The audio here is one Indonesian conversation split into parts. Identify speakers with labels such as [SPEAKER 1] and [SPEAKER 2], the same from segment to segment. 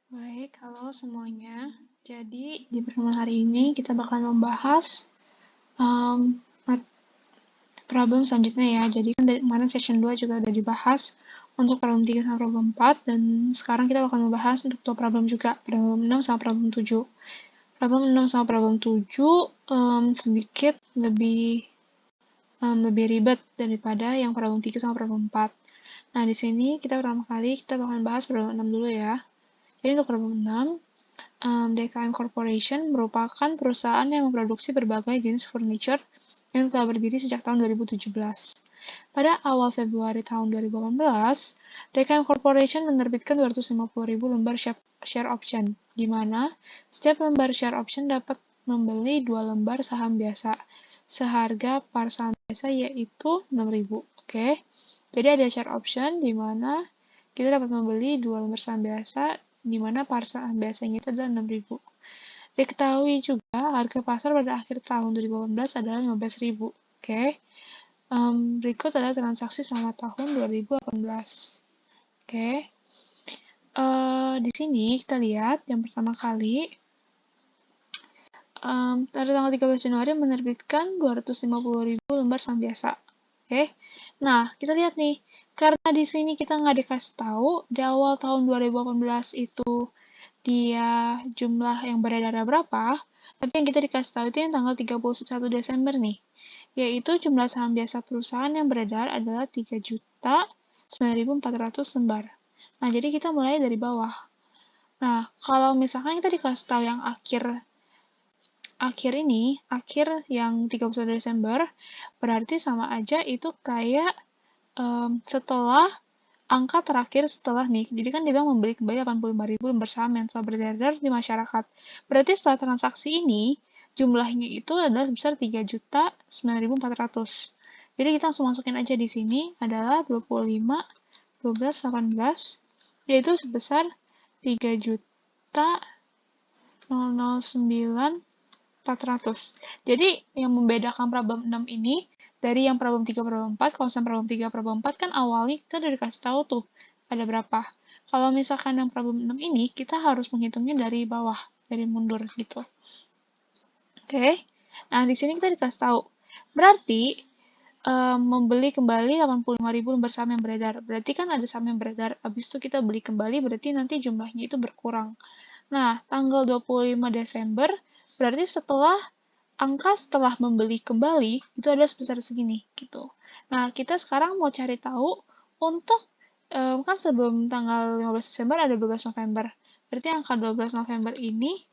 [SPEAKER 1] Baik, halo semuanya. Jadi, di pertemuan hari ini kita bakal membahas um, problem selanjutnya ya. Jadi kan dari kemarin session 2 juga udah dibahas untuk problem 3 sama problem 4, dan sekarang kita bakal membahas untuk dua problem juga, problem 6 sama problem 7. Problem 6 sama problem 7 sedikit lebih ribet daripada yang problem 3 sama problem 4. Nah, di sini kita pertama kali kita bakal bahas problem 6 dulu ya. Jadi untuk problem 6, DKM Corporation merupakan perusahaan yang memproduksi berbagai jenis furniture yang telah berdiri sejak tahun 2017. Pada awal Februari tahun 2018, DKM Corporation menerbitkan 250.000 lembar share option, di mana setiap lembar share option dapat membeli 2 lembar saham biasa, seharga par saham biasa yaitu 6.000. Oke, jadi ada share option di mana kita dapat membeli 2 lembar saham biasa, di mana par saham biasanya itu adalah 6.000. Diketahui juga harga pasar pada akhir tahun 2018 adalah 15.000. Oke. Berikut adalah transaksi selama tahun 2018. Oke. Di sini kita lihat yang pertama kali pada tanggal 13 Januari menerbitkan 250.000 lembar saham biasa. Oke. Nah, kita lihat nih, karena di sini kita nggak dikasih tahu di awal tahun 2018 itu dia jumlah yang beredar berapa, tapi yang kita dikasih tahu itu yang tanggal 31 Desember nih, yaitu jumlah saham biasa perusahaan yang beredar adalah 3.9.400 lembar. Nah, jadi kita mulai dari bawah. Nah, kalau misalkan kita dikasih tahu yang akhir yang 31 Desember, berarti sama aja itu kayak setelah angka terakhir setelah nih, jadi kan dia bilang membeli kembali 85.000 lembar saham yang telah beredar di masyarakat. Berarti setelah transaksi ini, jumlahnya itu adalah sebesar 3.9.400. Jadi kita langsung masukin aja di sini adalah 25, 12, 18, yaitu sebesar 3.009.400. Jadi yang membedakan problem 6 ini dari yang problem 3 problem 4, kalau misalnya problem 3 problem 4 kan awalnya kita udah dikasih tahu tuh ada berapa. Kalau misalkan yang problem 6 ini kita harus menghitungnya dari bawah, dari mundur gitu. Oke. Nah, di sini kita dikasih tahu. Berarti membeli kembali 85.000 lembar saham yang beredar. Berarti kan ada saham yang beredar, habis itu kita beli kembali, berarti nanti jumlahnya itu berkurang. Nah, tanggal 25 Desember, berarti setelah membeli kembali, itu ada sebesar segini, gitu. Nah, kita sekarang mau cari tahu untuk, kan sebelum tanggal 15 Desember ada 12 November. Berarti angka 12 November ini,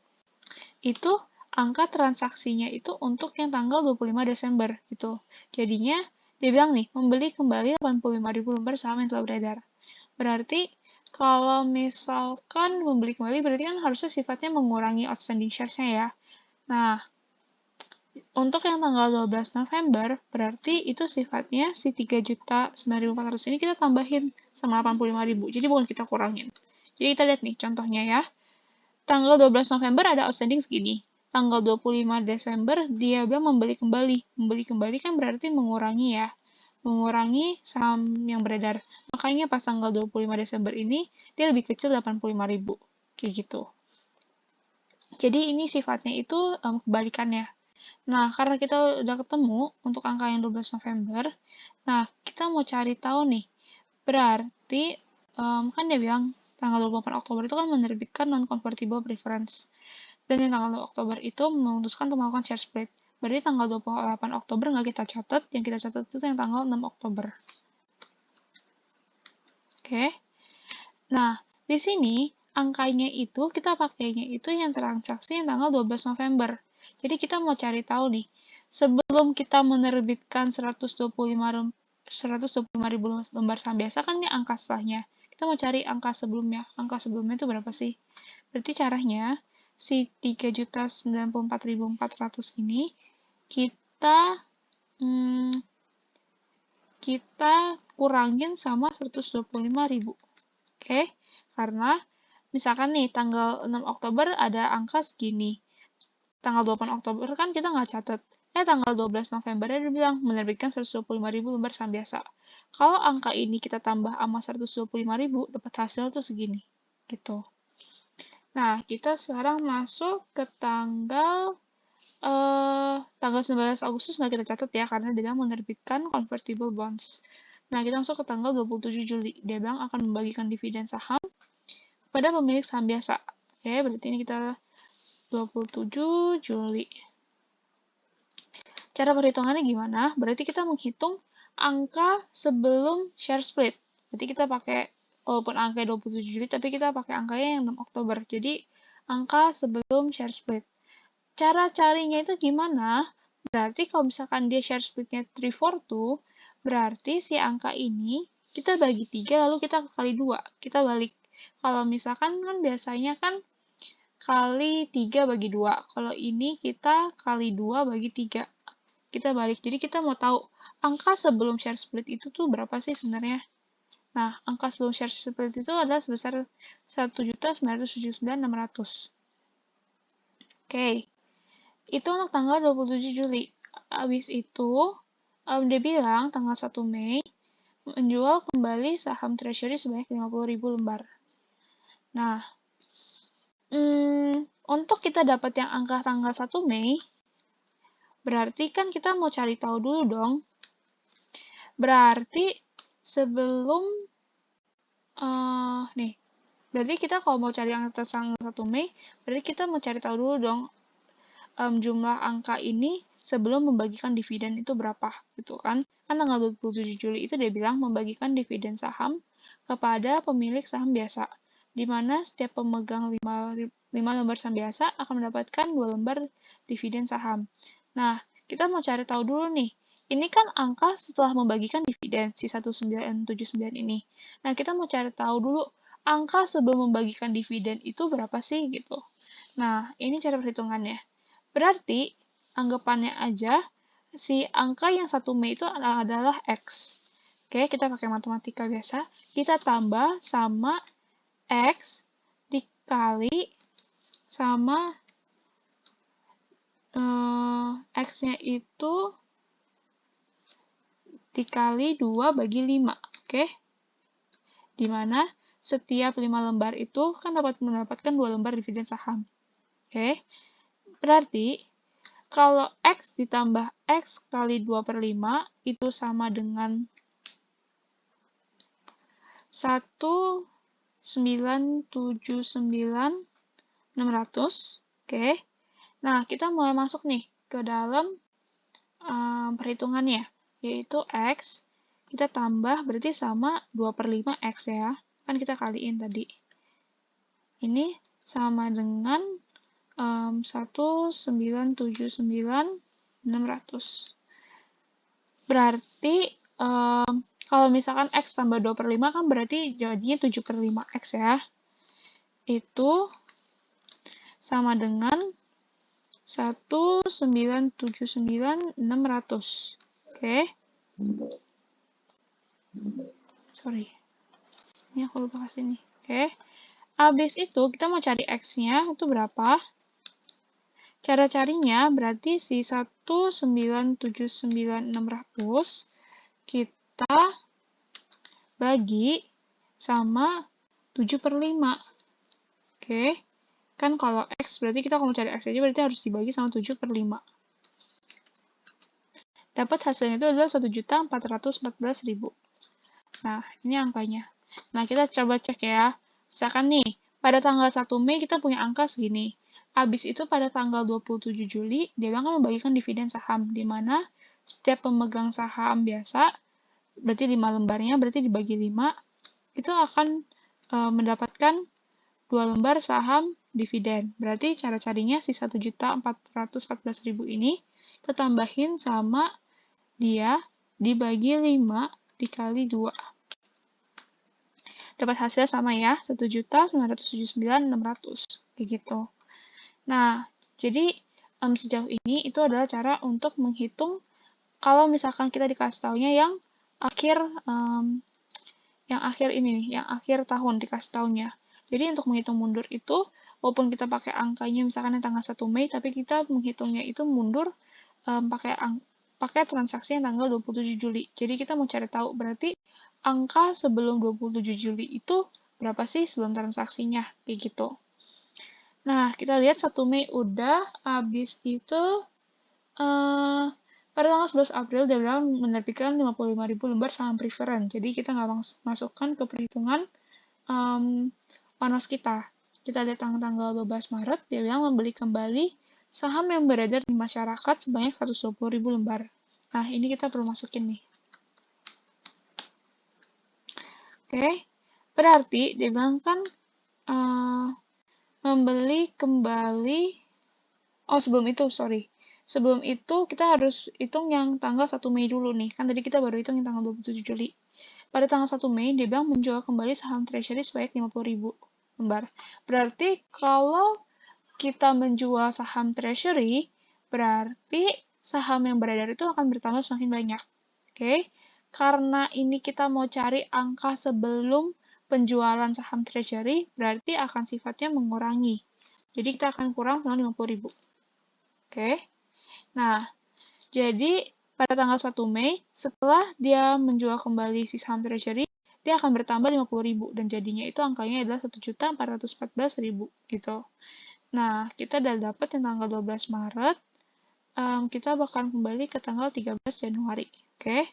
[SPEAKER 1] itu angka transaksinya itu untuk yang tanggal 25 Desember, gitu. Jadinya, dia bilang nih, membeli kembali 85.000 lembar saham yang telah beredar. Berarti, kalau misalkan membeli kembali, berarti kan harusnya sifatnya mengurangi outstanding shares-nya ya. Nah, untuk yang tanggal 12 November, berarti itu sifatnya si 3.9.400 ini kita tambahin sama 85.000. Jadi bukan kita kurangin. Jadi kita lihat nih contohnya ya. Tanggal 12 November ada outstanding segini. Tanggal 25 Desember dia bilang membeli kembali. Membeli kembali kan berarti mengurangi ya. Mengurangi saham yang beredar. Makanya pas tanggal 25 Desember ini dia lebih kecil 85.000. Kayak gitu. Jadi ini sifatnya itu kebalikannya. Nah, karena kita udah ketemu untuk angka yang 12 November, nah, kita mau cari tahu nih, berarti, kan dia bilang tanggal 28 Oktober itu kan menerbitkan non-convertible preference. Dan yang tanggal 2 Oktober itu memutuskan untuk melakukan share split. Berarti tanggal 28 Oktober nggak kita catat, yang kita catat itu yang tanggal 6 Oktober. Oke. Nah, di sini angkanya itu kita pakainya itu yang transaksi yang tanggal 12 November. Jadi kita mau cari tahu nih, sebelum kita menerbitkan 125.000 lembar saham biasa kan ini angka setelahnya. Kita mau cari angka sebelumnya. Angka sebelumnya itu berapa sih? Berarti caranya si 3.094.400 ini kita kita kurangin sama 125.000. Oke? Karena misalkan nih tanggal 6 Oktober ada angka segini. Tanggal 28 Oktober kan kita nggak catat. Tanggal 12 November dia bilang menerbitkan 125.000 lembar saham biasa. Kalau angka ini kita tambah sama 125.000, dapat hasil tuh segini. Gitu. Nah, kita sekarang masuk ke tanggal 19 Agustus nggak kita catat ya, karena dia bilang menerbitkan convertible bonds. Nah, kita masuk ke tanggal 27 Juli. Dia bilang akan membagikan dividen saham kepada pemilik saham biasa. Oke, berarti ini kita 27 Juli. Cara perhitungannya gimana? Berarti kita menghitung angka sebelum share split. Berarti kita pakai, walaupun angka 27 Juli, tapi kita pakai angkanya yang 6 Oktober. Jadi, angka sebelum share split. Cara carinya itu gimana? Berarti kalau misalkan dia share splitnya 3/4, berarti si angka ini kita bagi 3 lalu kita kali 2. Kita balik. Kalau misalkan kan biasanya kan kali 3 bagi 2. Kalau ini kita kali 2 bagi 3. Kita balik. Jadi kita mau tahu angka sebelum share split itu tuh berapa sih sebenarnya? Nah, angka sebelum share split itu adalah sebesar 1.979.600. Oke. Itu untuk tanggal 27 Juli. Habis itu, dia bilang tanggal 1 Mei menjual kembali saham treasury sebanyak 50.000 lembar. Nah, untuk kita dapat yang angka tanggal 1 Mei, berarti kan kita mau cari tahu dulu dong. Berarti sebelum, berarti kita kalau mau cari angka tanggal 1 Mei, berarti kita mau cari tahu dulu dong jumlah angka ini sebelum membagikan dividen itu berapa gitu kan. Kan tanggal 27 Juli itu dia bilang membagikan dividen saham kepada pemilik saham biasa, di mana setiap pemegang 5 lembar saham biasa akan mendapatkan 2 lembar dividen saham. Nah, kita mau cari tahu dulu nih, ini kan angka setelah membagikan dividen, si 1979 ini. Nah, kita mau cari tahu dulu, angka sebelum membagikan dividen itu berapa sih gitu. Nah, ini cara perhitungannya. Berarti, anggapannya aja, si angka yang 1 Mei itu adalah X. Oke, kita pakai matematika biasa. Kita tambah sama X dikali sama X-nya itu dikali 2 bagi 5. Oke? Dimana setiap 5 lembar itu kan dapat mendapatkan 2 lembar dividen saham. Oke? Berarti, kalau X ditambah X kali 2/5 itu sama dengan 1.979.600. Oke. Nah, kita mulai masuk nih ke dalam perhitungannya, yaitu X kita tambah berarti sama 2/5 X ya. Kan kita kaliin tadi. Ini sama dengan 1.979.600. Berarti kalau misalkan X tambah 2/5 kan berarti jadinya 7/5 X ya. Itu sama dengan 1.979.600. Oke. Sorry. Ini aku lupa kasih nih. Oke. Habis itu kita mau cari X-nya itu berapa? Cara carinya berarti si 1.979.600 kita bagi sama 7/5. Oke. Kan kalau X berarti kita kalau mau cari X aja berarti harus dibagi sama 7/5. Dapat hasilnya itu adalah 1.414.000. Nah, ini angkanya. Nah, kita coba cek ya. Misalkan nih, pada tanggal 1 Mei kita punya angka segini. Habis itu pada tanggal 27 Juli, dia akan membagikan dividen saham, di mana setiap pemegang saham biasa, berarti 5 lembarnya, berarti dibagi 5, itu akan mendapatkan 2 lembar saham dividen. Berarti cara carinya si 1.414.000 ini, kita tambahin sama dia dibagi 5 dikali 2. Dapat hasil sama ya, 1.979.600. Kayak gitu. Nah, jadi sejauh ini itu adalah cara untuk menghitung kalau misalkan kita dikasih taunya yang akhir ini nih, yang akhir tahun dikasih taunya. Jadi untuk menghitung mundur itu, walaupun kita pakai angkanya misalkan yang tanggal 1 Mei, tapi kita menghitungnya itu mundur pakai transaksi yang tanggal 27 Juli. Jadi kita mau cari tahu berarti angka sebelum 27 Juli itu berapa sih sebelum transaksinya, kayak gitu. Nah, kita lihat 1 Mei udah, habis itu pada tanggal 11 April dia bilang menerbitkan 55.000 lembar saham preference. Jadi kita nggak masukkan ke perhitungan panos kita. Kita lihat tanggal 12 Maret, dia bilang membeli kembali saham yang beredar di masyarakat sebanyak 120.000 lembar. Nah, ini kita perlu masukin nih. Oke, berarti dia bilang kan membeli kembali, sebelum itu, sorry. Sebelum itu, kita harus hitung yang tanggal 1 Mei dulu nih. Kan tadi kita baru hitung yang tanggal 27 Juli. Pada tanggal 1 Mei, dia bilang menjual kembali saham treasury sebanyak 50.000 lembar. Berarti kalau kita menjual saham treasury, berarti saham yang beredar itu akan bertambah semakin banyak. Oke? Karena ini kita mau cari angka sebelum penjualan saham treasury, berarti akan sifatnya mengurangi. Jadi kita akan kurang sama 50.000. Oke? Nah, jadi pada tanggal 1 Mei, setelah dia menjual kembali si saham treasury, dia akan bertambah 50.000 dan jadinya itu angkanya adalah 1.414.000 gitu. Nah, kita udah dapat yang tanggal 12 Maret, kita bakal kembali ke tanggal 13 Januari. Oke?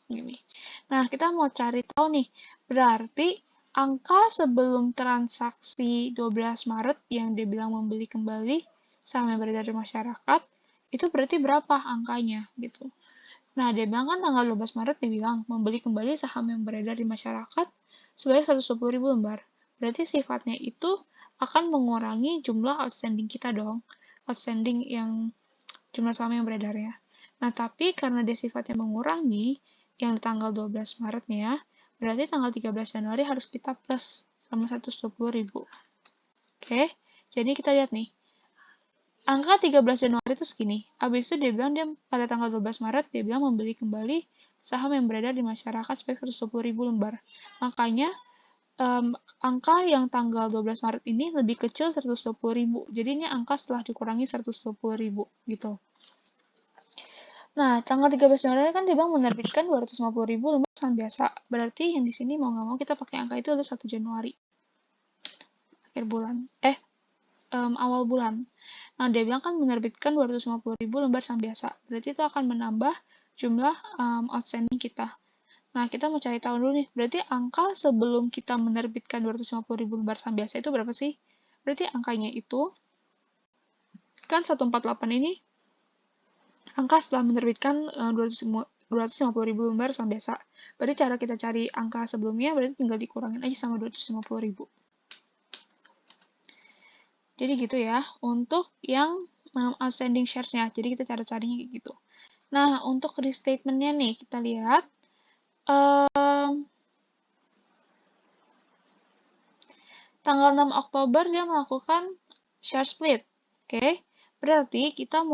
[SPEAKER 1] Gini. Nah, kita mau cari tahu nih, berarti angka sebelum transaksi 12 Maret yang dia bilang membeli kembali saham yang beredar di masyarakat, itu berarti berapa angkanya gitu. Nah, dia bilang kan tanggal 12 Maret dia bilang membeli kembali saham yang beredar di masyarakat sebanyak 120.000 lembar. Berarti sifatnya itu akan mengurangi jumlah outstanding kita dong. Outstanding yang jumlah saham yang beredar ya. Nah, tapi karena dia sifatnya mengurangi, yang tanggal 12 Maret nih ya, berarti tanggal 13 Januari harus kita plus sama 120.000. Oke, jadi kita lihat nih. Angka 13 Januari itu segini. Habis itu dia bilang dia pada tanggal 12 Maret, dia bilang membeli kembali saham yang beredar di masyarakat sebanyak 120.000 lembar. Makanya, angka yang tanggal 12 Maret ini lebih kecil 120.000. Jadi ini angka setelah dikurangi 120.000 gitu. Nah, tanggal 13 Januari kan dia bilang menerbitkan 250.000 lembar saham biasa. Berarti yang di sini mau nggak mau kita pakai angka itu adalah 1 Januari. Akhir bulan. Awal bulan. Nah, dia bilang kan menerbitkan 250.000 lembar saham biasa. Berarti itu akan menambah jumlah outstanding kita. Nah, kita mau cari tahu dulu nih. Berarti angka sebelum kita menerbitkan 250.000 lembar saham biasa itu berapa sih? Berarti angkanya itu kan 148 ini angka setelah menerbitkan 250.000 lembar saham biasa. Berarti cara kita cari angka sebelumnya berarti tinggal dikurangin aja sama 250.000. Jadi gitu ya, untuk yang outstanding shares-nya. Jadi kita cara-carinya kayak gitu. Nah, untuk restatement-nya nih, kita lihat. Tanggal 6 Oktober dia melakukan share split. Oke, berarti kita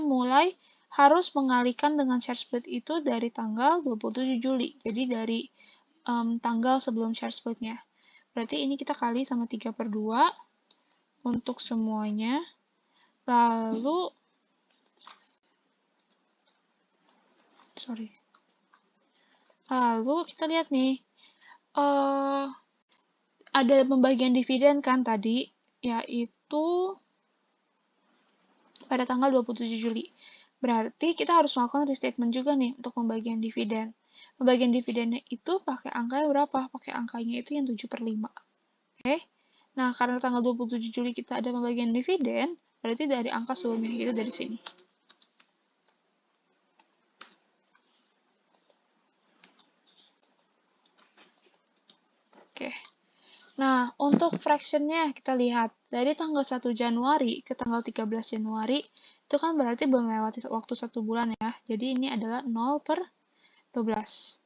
[SPEAKER 1] mulai harus mengalihkan dengan share split itu dari tanggal 27 Juli. Jadi dari tanggal sebelum share splitnya. Berarti ini kita kali sama 3/2 untuk semuanya. Lalu kita lihat nih. Ada pembagian dividen kan tadi, yaitu pada tanggal 27 Juli. Berarti kita harus melakukan restatement juga nih untuk pembagian dividen. Pembagian dividennya itu pakai angkanya berapa? Pakai angkanya itu yang 7/5. Oke? Nah, karena tanggal 27 Juli kita ada pembagian dividen, berarti dari angka sebelumnya, itu dari sini. Oke. Nah, untuk fraction-nya kita lihat. Dari tanggal 1 Januari ke tanggal 13 Januari, itu kan berarti belum melewati waktu 1 bulan ya. Jadi ini adalah 0/12.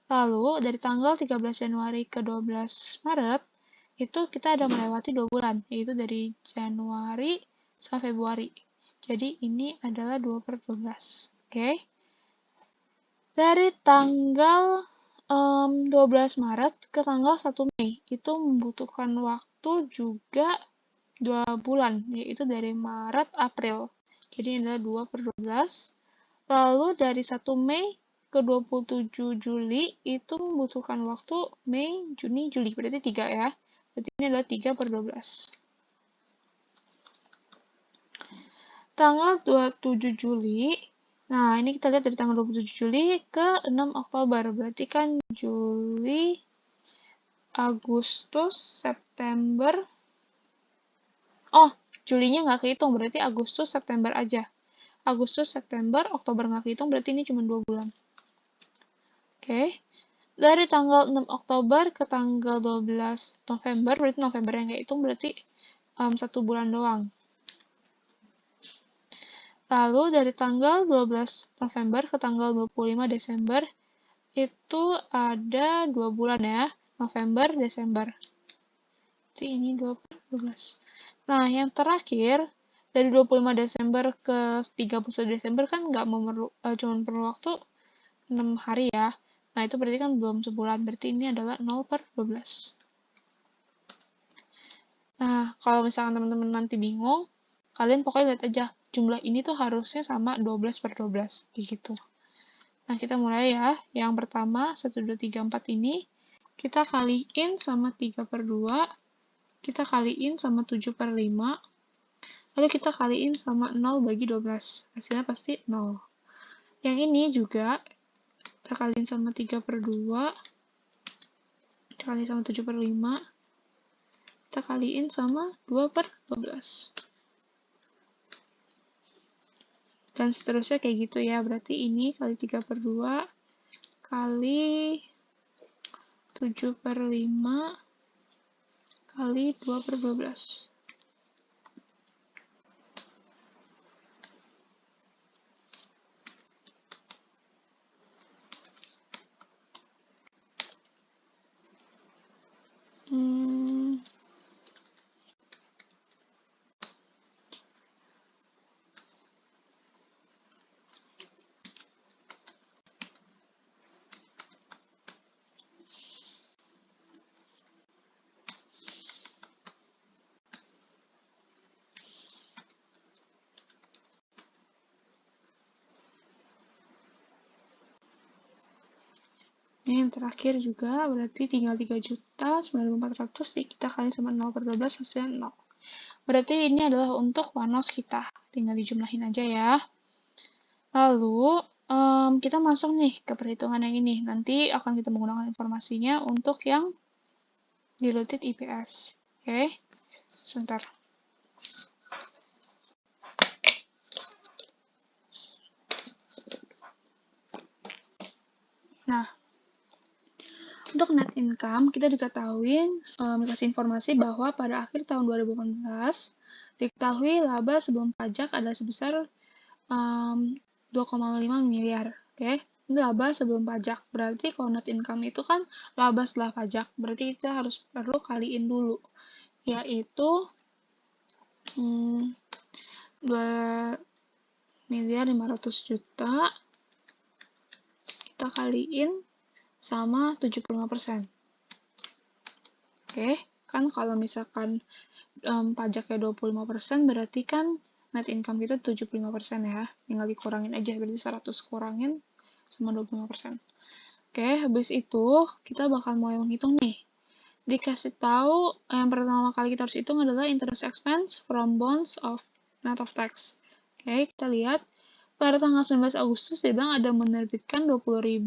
[SPEAKER 1] Lalu, dari tanggal 13 Januari ke 12 Maret, itu kita ada melewati 2 bulan, yaitu dari Januari sampai Februari. Jadi ini adalah 2/12. Oke. Dari tanggal 12 Maret ke tanggal 1 Mei, itu membutuhkan waktu juga 2 bulan, yaitu dari Maret, April. Jadi ini adalah 2/12. Lalu dari 1 Mei ke 27 Juli itu membutuhkan waktu Mei, Juni, Juli. Berarti 3 ya. Berarti ini adalah 3 per 12. Tanggal 27 Juli, nah ini kita lihat dari tanggal 27 Juli ke 6 Oktober. Berarti kan Juli, Agustus, September. Oh, Julinya nggak kehitung, berarti Agustus, September aja. Agustus, September, Oktober nggak kehitung, berarti ini cuma 2 bulan. Oke. Dari tanggal 6 Oktober ke tanggal 12 November, berarti November yang nggak hitung, berarti 1 bulan doang. Lalu dari tanggal 12 November ke tanggal 25 Desember itu ada 2 bulan ya, November, Desember. Jadi ini 12. Nah, yang terakhir dari 25 Desember ke 31 Desember kan nggak cuma perlu waktu 6 hari ya. Nah, itu berarti kan belum sebulan. Berarti ini adalah 0 per 12. Nah, kalau misalkan teman-teman nanti bingung, kalian pokoknya lihat aja, jumlah ini tuh harusnya sama 12 per 12, gitu. Nah, kita mulai ya. Yang pertama, 1, 2, 3, 4 ini, kita kaliin sama 3 per 2, kita kaliin sama 7 per 5, lalu kita kaliin sama 0 bagi 12. Hasilnya pasti 0. Yang ini juga, kita kaliin sama 3 per 2, kita kaliin sama 7 per 5, kita kaliin sama 2 per 12. Dan seterusnya kayak gitu ya, berarti ini kali 3 per 2 kali 7 per 5 kali 2 per 12. Ini yang terakhir juga, berarti tinggal 3.9.400, kita kali sama 0 per 12, hasilnya 0. Berarti ini adalah untuk wanos kita. Tinggal dijumlahin aja ya. Lalu, kita masuk nih ke perhitungan yang ini. Nanti akan kita menggunakan informasinya untuk yang diluted IPS. Oke, sebentar. Nah, untuk net income, kita diketahui dikasih informasi bahwa pada akhir tahun 2018, diketahui laba sebelum pajak adalah sebesar 2,5 miliar. Oke, ini laba sebelum pajak. Berarti kalau net income itu kan laba setelah pajak. Berarti kita perlu kaliin dulu, yaitu 2.500.000.000 kita kaliin sama 75%. Oke, kan kalau misalkan pajaknya 25%, berarti kan net income kita 75% ya. Tinggal dikurangin aja, berarti 100 kurangin sama 25%. Oke, habis itu kita bakal mulai menghitung nih. Dikasih tahu yang pertama kali kita harus hitung adalah interest expense from bonds of net of tax. Oke, kita lihat pada tanggal 19 Agustus dia bilang ada menerbitkan 20.000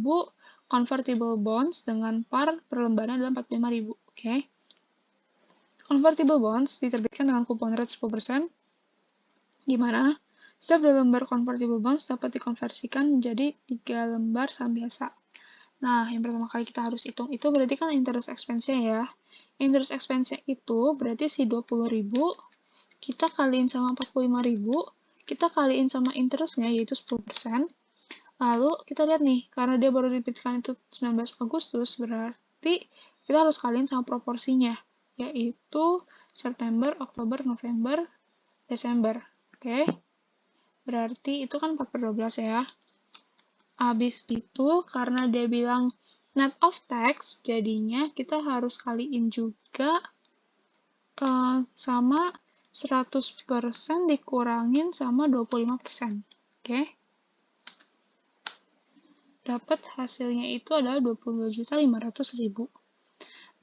[SPEAKER 1] convertible bonds dengan par per lembarnya adalah 45.000. Oke. Convertible bonds diterbitkan dengan kupon rate 10%, di mana setiap 2 lembar convertible bonds dapat dikonversikan menjadi 3 lembar saham biasa. Nah, yang pertama kali kita harus hitung itu berarti kan interest expense-nya ya. Interest expense-nya itu berarti si 20.000 kita kaliin sama 45.000, kita kaliin sama interest-nya yaitu 10%. Lalu kita lihat nih, karena dia baru diterbitkan itu 19 Agustus, berarti kita harus kaliin sama proporsinya, yaitu September, Oktober, November, Desember. Oke? Berarti itu kan 4 per 12 ya. Habis itu, karena dia bilang net of tax, jadinya kita harus kaliin juga sama 100% dikurangin sama 25%. Oke? dapat hasilnya itu adalah 22.500.000.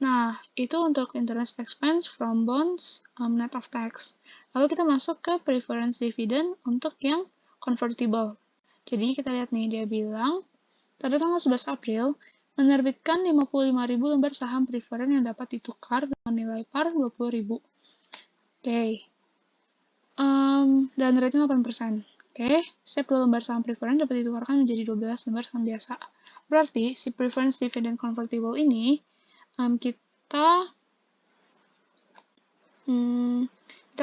[SPEAKER 1] Nah, itu untuk interest expense from bonds net of tax. Lalu kita masuk ke preference dividend untuk yang convertible. Jadi kita lihat nih, dia bilang pada tanggal 11 April menerbitkan 55.000 lembar saham preference yang dapat ditukar dengan nilai par 20.000. Oke. Dan rate-nya 8%. Oke, setiap 2 lembar saham preference dapat ditukarkan menjadi 12 lembar saham biasa. Berarti si preference dividend convertible ini kita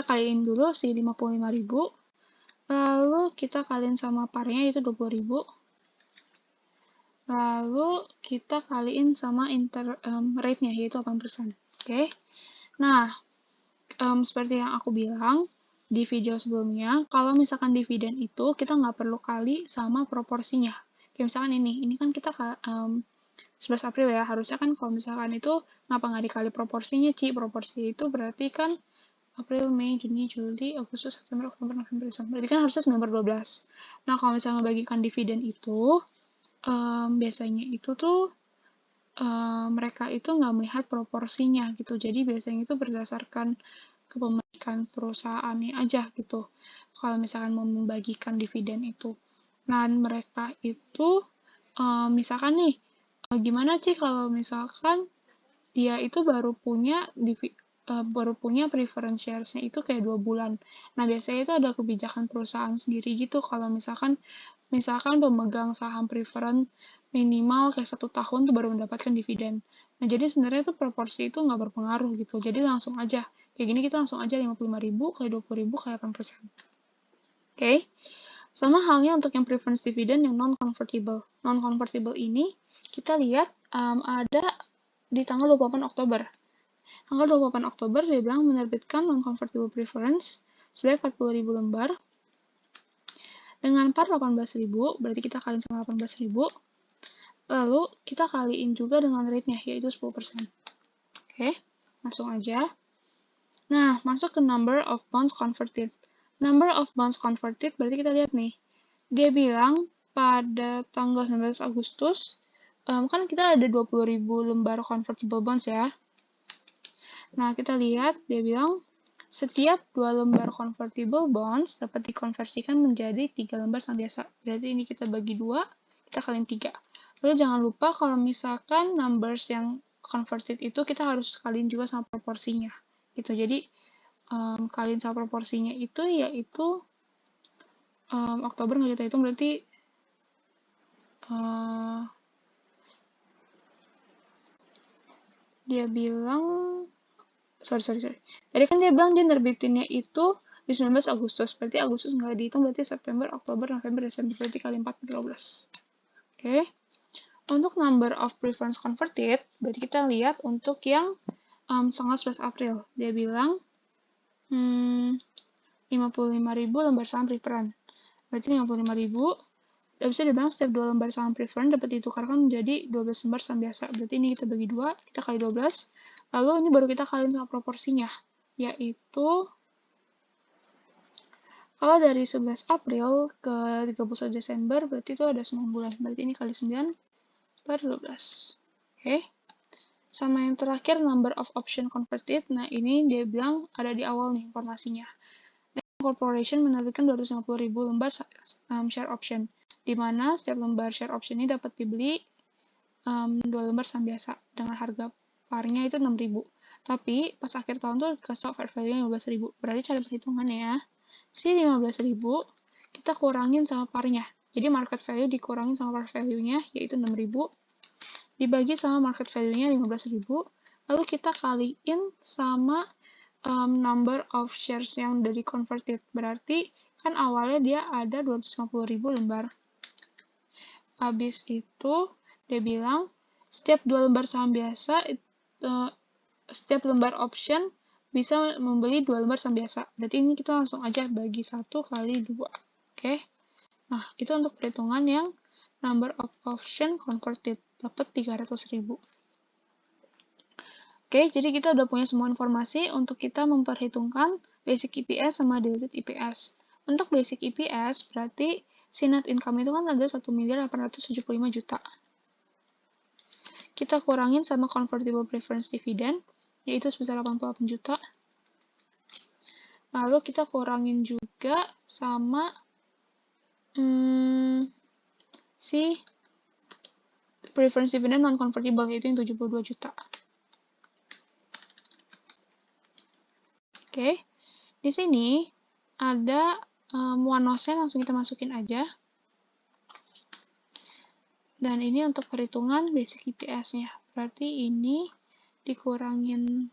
[SPEAKER 1] kaliin dulu si 55.000, lalu kita kaliin sama parnya yaitu 20.000, lalu kita kaliin sama rate-nya yaitu 8%. Oke. Nah, seperti yang aku bilang di video sebelumnya, kalau misalkan dividen itu kita nggak perlu kali sama proporsinya. Kayak misalkan ini kan kita 11 April ya, harusnya kan kalau misalkan itu kenapa nggak dikali proporsinya, Ci? Proporsi itu berarti kan April, Mei, Juni, Juli, Agustus, September, Oktober, November, Desember. Berarti kan harusnya 9/12. Nah, kalau misalnya membagikan dividen itu, biasanya itu tuh mereka itu nggak melihat proporsinya gitu. Jadi biasanya itu berdasarkan kepemilikan perusahaannya aja gitu. Kalau misalkan mau membagikan dividen itu. Nah, mereka itu misalkan nih, gimana sih kalau misalkan dia itu baru punya preference shares-nya itu kayak 2 bulan. Nah, biasanya itu ada kebijakan perusahaan sendiri gitu kalau misalkan pemegang saham preference minimal kayak 1 tahun tuh baru mendapatkan dividen. Nah, jadi sebenarnya tuh proporsi itu nggak berpengaruh gitu. Jadi langsung aja. Kayak gini kita langsung aja 55.000 kali 20.000 kali 8%. Oke. Sama halnya untuk yang preference dividend yang non-convertible. Non-convertible ini kita lihat ada di tanggal 28 Oktober. Tanggal 28 Oktober dia bilang menerbitkan non-convertible preference sebanyak 40.000 lembar dengan par 18.000, berarti kita kaliin sama 18.000. Lalu kita kaliin juga dengan rate-nya yaitu 10%. Oke, langsung aja. Nah, masuk ke number of bonds converted. Number of bonds converted berarti kita lihat nih. Dia bilang pada tanggal 19 Agustus kan kita ada 20.000 lembar convertible bonds ya. Nah, kita lihat dia bilang setiap 2 lembar convertible bonds dapat dikonversikan menjadi 3 lembar saham biasa. Berarti ini kita bagi 2, kita kaliin 3. Lalu jangan lupa kalau misalkan numbers yang converted itu kita harus kaliin juga sama proporsinya. Gitu. Jadi kaliin sama proporsinya itu yaitu Oktober nggak kita hitung berarti dia bilang sorry. Tadi kan dia bilang dia nerbitinnya itu di 19 Agustus. Berarti Agustus nggak dihitung, berarti September, Oktober, November, Desember. Berarti kali 4, 12. Oke. Untuk number of preference converted, berarti kita lihat untuk yang tanggal 11 April. Dia bilang 55.000 lembar saham preference. Berarti 55.000. Habis itu dia bilang setiap 2 lembar saham preference dapat ditukarkan menjadi 12 lembar saham biasa. Berarti ini kita bagi 2, kita kali 12. Lalu ini baru kita kaliin sama proporsinya, yaitu kalau dari 11 April ke 31 Desember berarti itu ada 9 bulan. Berarti ini kali 9/12. Oke. Sama yang terakhir number of option converted. Nah, ini dia bilang ada di awal nih informasinya. Corporation menerbitkan 250.000 lembar share option, di mana setiap lembar share option ini dapat dibeli 2 lembar saham biasa dengan harga parnya itu 6.000. Tapi pas akhir tahun tuh dikasih fair value 15.000. Berarti cara perhitungannya ya, si 15.000 kita kurangin sama parnya. Jadi market value dikurangin sama par value-nya yaitu 6.000 dibagi sama market value-nya 15.000, lalu kita kaliin sama number of shares yang dari converted. Berarti kan awalnya dia ada 250.000 lembar. Habis itu dia bilang setiap 2 lembar saham biasa setiap lembar option bisa membeli 2 lembar saham biasa. Berarti ini kita langsung aja bagi 1 kali 2. Oke. Nah, itu untuk perhitungan yang number of option converted. Dapat 300.000. Oke, jadi kita udah punya semua informasi untuk kita memperhitungkan basic EPS sama diluted EPS. Untuk basic EPS berarti si net income itu kan ada 1.875 juta. Kita kurangin sama convertible preference dividend, yaitu sebesar 88 juta. Lalu kita kurangin juga sama si preference dividend non-convertible, yaitu yang 72 juta. Oke, di sini ada wanosnya, langsung kita masukin aja. Dan ini untuk perhitungan basic EPS-nya. Berarti ini dikurangin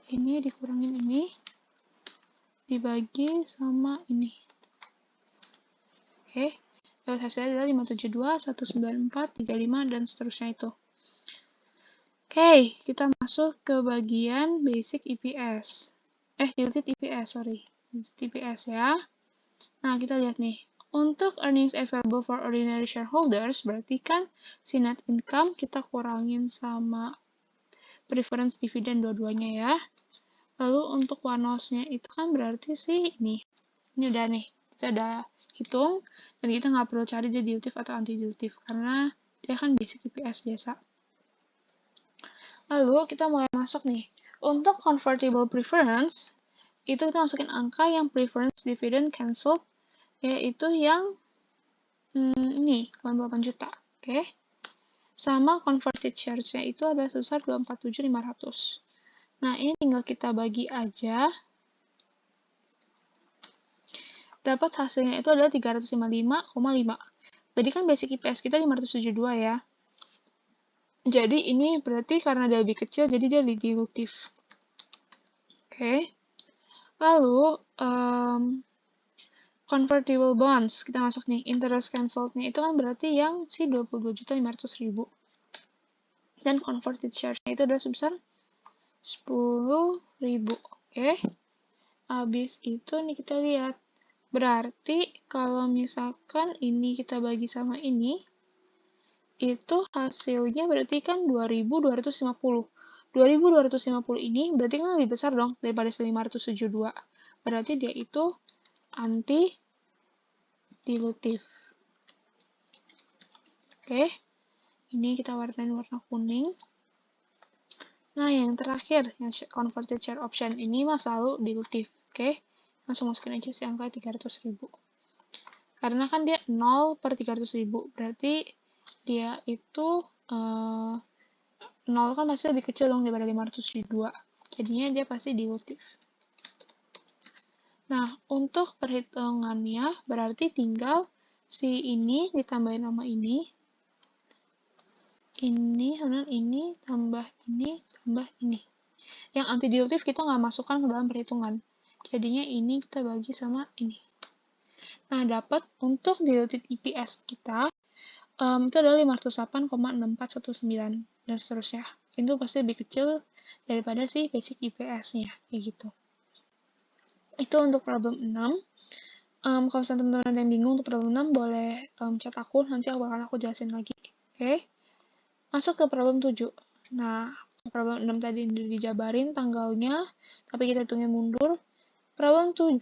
[SPEAKER 1] ini, dibagi sama ini. Oke, dapat hasilnya adalah 572, 194, 35, dan seterusnya itu. Oke, kita masuk ke bagian basic EPS. Diluted EPS, sorry. Diluted EPS ya. Nah, kita lihat nih. Untuk earnings available for ordinary shareholders, berarti kan si net income kita kurangin sama preference dividend dua-duanya ya. Lalu untuk wanosnya itu kan berarti sih ini udah nih, kita udah hitung, dan kita nggak perlu cari dia dilutif atau anti-dilutif, karena dia kan basic EPS biasa. Lalu kita mulai masuk nih. Untuk convertible preference, itu kita masukin angka yang preference dividend cancel, yaitu yang ini 88 juta, oke? Sama converted shares-nya itu ada sebesar 247.500. Nah, ini tinggal kita bagi aja. Dapat hasilnya itu adalah 355,5. Tadi kan basic EPS kita 572 ya. Jadi ini berarti karena dia lebih kecil, jadi dia dilutif. Oke. Lalu, convertible bonds, kita masuk nih, interest cancelled-nya itu kan berarti yang si 22.500.000. Dan converted shares-nya itu adalah sebesar 10.000. Oke. Habis itu nih kita lihat. Berarti kalau misalkan ini kita bagi sama ini, itu hasilnya berarti kan 2.250. 2.250 ini berarti kan lebih besar dong daripada 572. Berarti dia itu anti-dilutif. Oke. Ini kita warnain warna kuning. Nah, yang terakhir, yang converted share option ini mah selalu dilutif. Oke. Langsung masukin aja si angka 300.000. Karena kan dia 0 per 300.000. Berarti dia itu 0 kan pasti lebih kecil dong daripada 572. Jadinya dia pasti dilutif. Nah, untuk perhitungannya berarti tinggal si ini ditambahin sama ini. Ini, tambah ini. Yang anti-dilutif kita nggak masukkan ke dalam perhitungan. Jadinya ini kita bagi sama ini. Nah, dapat untuk diluted EPS kita, itu adalah 508,6419 dan seterusnya. Itu pasti lebih kecil daripada si basic EPS-nya, kayak gitu. Itu untuk problem 6. Kalau misalnya teman-teman ada yang bingung untuk problem 6, boleh chat aku, nanti aku jelasin lagi. Oke? Masuk ke problem 7. Nah, problem 6 tadi dijabarin tanggalnya, tapi kita hitungnya mundur. Problem 7,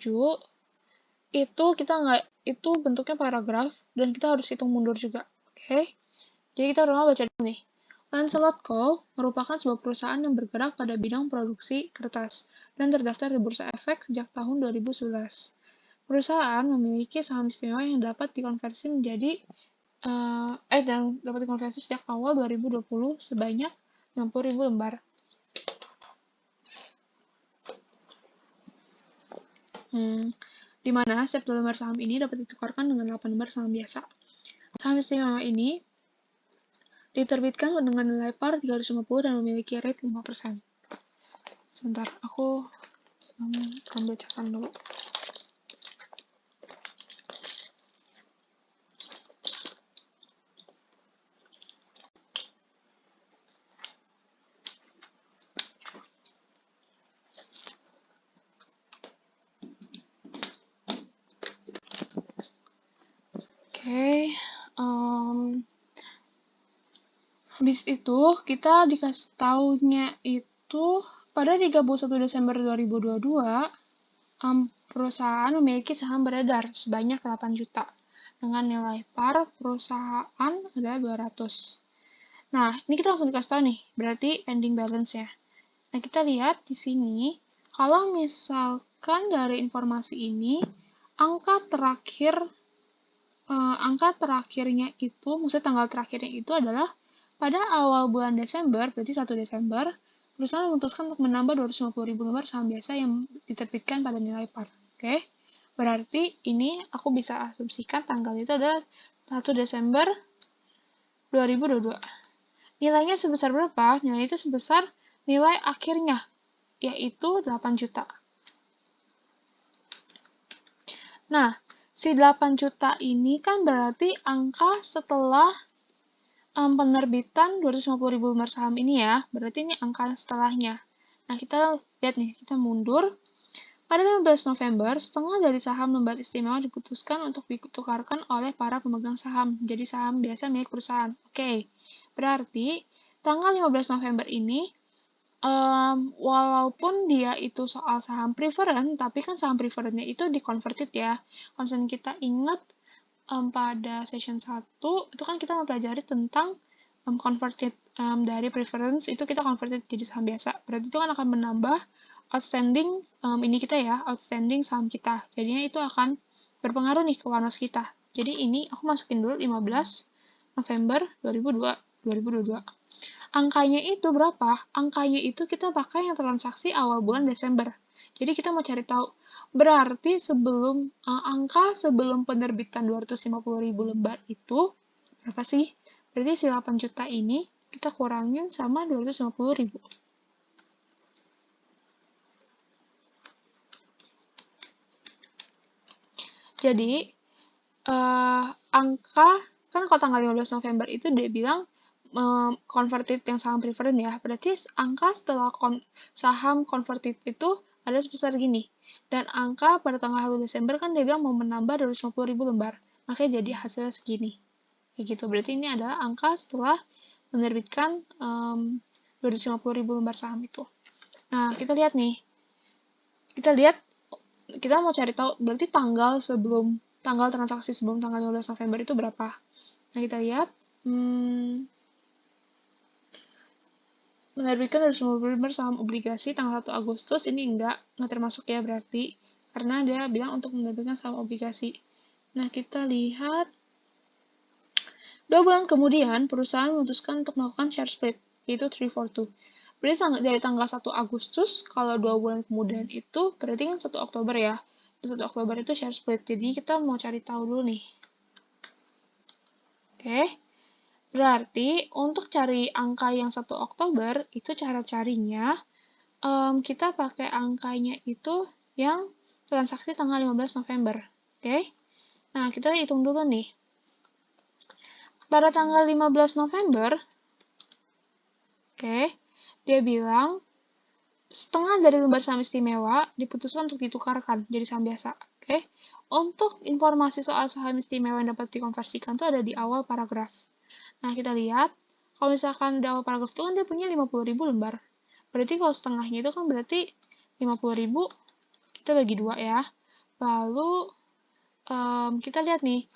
[SPEAKER 1] itu kita nggak, itu bentuknya paragraf, dan kita harus hitung mundur juga. Oke? Jadi kita udah baca dulu nih. Lancelot Co. merupakan sebuah perusahaan yang bergerak pada bidang produksi kertas dan terdaftar di Bursa Efek sejak tahun 2011. Perusahaan memiliki saham istimewa yang dapat dikonversi menjadi dapat dikonversi sejak awal 2020 sebanyak 60.000 lembar. Di mana setiap lembar saham ini dapat ditukarkan dengan 8 lembar saham biasa. Saham istimewa ini diterbitkan dengan nilai par 350 dan memiliki rate 5%. Sebentar, aku ambil catatan dulu. Oke. Habis itu, kita dikasih taunya itu pada 31 Desember 2022, perusahaan memiliki saham beredar sebanyak 8 juta. dengan nilai par perusahaan adalah 200. Nah, ini kita langsung dikasih tahu nih, berarti ending balance-nya. Nah, kita lihat di sini, kalau misalkan dari informasi ini, angka terakhirnya itu, maksudnya tanggal terakhirnya itu adalah pada awal bulan Desember, berarti 1 Desember, perusahaan memutuskan untuk menambah 250.000 lembar saham biasa yang diterbitkan pada nilai par. Oke? Berarti ini aku bisa asumsikan tanggal itu adalah 1 Desember 2022. Nilainya sebesar berapa? Nilai itu sebesar nilai akhirnya, yaitu 8 juta. Nah, si 8 juta ini kan berarti angka setelah penerbitan 250.000 lembar saham ini ya, berarti ini angka setelahnya. Nah, kita lihat nih, kita mundur. Pada 15 November, setengah dari saham lembar istimewa diputuskan untuk ditukarkan oleh para pemegang saham, jadi saham biasa milik perusahaan. Oke, berarti tanggal 15 November ini, walaupun dia itu soal saham preferred, tapi kan saham preferred-nya itu di-converted ya. Kalau misalnya kita ingat pada session 1, itu kan kita mempelajari tentang converted dari preference, itu kita converted jadi saham biasa. Berarti itu kan akan menambah outstanding ini kita ya, outstanding saham kita. Jadinya itu akan berpengaruh nih ke wanos kita. Jadi ini aku masukin dulu 15 November 2022. Angkanya itu berapa? Angkanya itu kita pakai yang transaksi awal bulan Desember. Jadi kita mau cari tahu, berarti sebelum angka sebelum penerbitan 250.000 lembar itu berapa sih? Berarti si 8 juta ini kita kurangin sama 250.000. Jadi, angka, kan kalau tanggal 15 November itu dia bilang converted yang saham preferred ya, berarti angka setelah saham converted itu ada sebesar gini. Dan angka pada tanggal 1 Desember kan dia bilang mau menambah 250.000 lembar, makanya jadi hasilnya segini. Kayak gitu, berarti ini adalah angka setelah menerbitkan 250.000 lembar saham itu. Nah, kita lihat nih, kita mau cari tahu berarti tanggal transaksi sebelum tanggal 15 November itu berapa. Nah, kita lihat menerbitkan 250 lembar saham obligasi tanggal 1 Agustus ini enggak termasuk ya berarti, karena dia bilang untuk menerbitkan saham obligasi. Nah, kita lihat 2 bulan kemudian perusahaan memutuskan untuk melakukan share split, yaitu 342. Berarti dari tanggal 1 Agustus, kalau 2 bulan kemudian itu, berarti kan 1 Oktober ya. 1 Oktober itu share split, jadi kita mau cari tahu dulu nih. Oke, berarti untuk cari angka yang 1 Oktober, itu cara carinya, kita pakai angkanya itu yang transaksi tanggal 15 November. Oke, nah kita hitung dulu nih. Pada tanggal 15 November, oke, dia bilang setengah dari lembar saham istimewa diputuskan untuk ditukarkan jadi saham biasa. Oke, untuk informasi soal saham istimewa yang dapat dikonversikan itu ada di awal paragraf. Nah, kita lihat, kalau misalkan di awal paragraf itu kan dia punya 50.000 lembar. Berarti kalau setengahnya itu kan berarti 50.000 kita bagi 2 ya. Lalu kita lihat nih,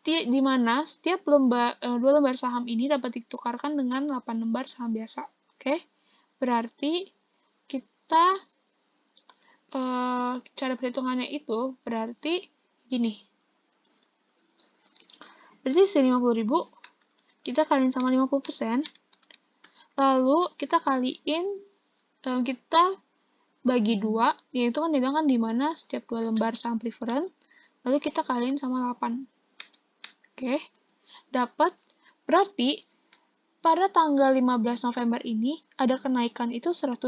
[SPEAKER 1] di mana setiap 2 lembar saham ini dapat ditukarkan dengan 8 lembar saham biasa. Oke, berarti kita cara perhitungannya itu berarti gini. Berarti 50.000 kita kaliin sama 50%, lalu kita kaliin, kita bagi 2, yaitu kan dibilang kan di mana setiap 2 lembar saham preferred, lalu kita kaliin sama 8. Oke, dapat berarti pada tanggal 15 November ini ada kenaikan itu 100.000